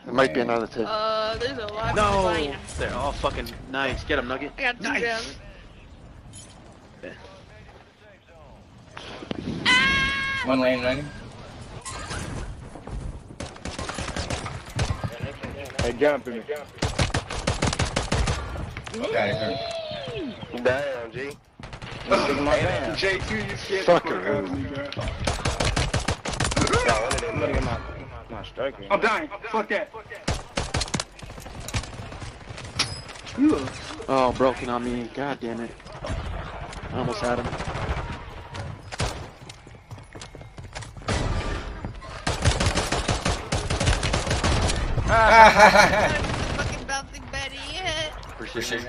It might be another two. There's a lot. No! They're all fucking nice. Get him, Nugget. I got two down. Yeah. One lane running. Hey, jump me. Okay. Damn, G. JQ, you scared Fuck the fuck out of me, bro. I'm gonna get my striker. I'm dying. Fuck that. Oh, broken on me. God damn it. I almost had him. Fucking bouncing Betty. Precision.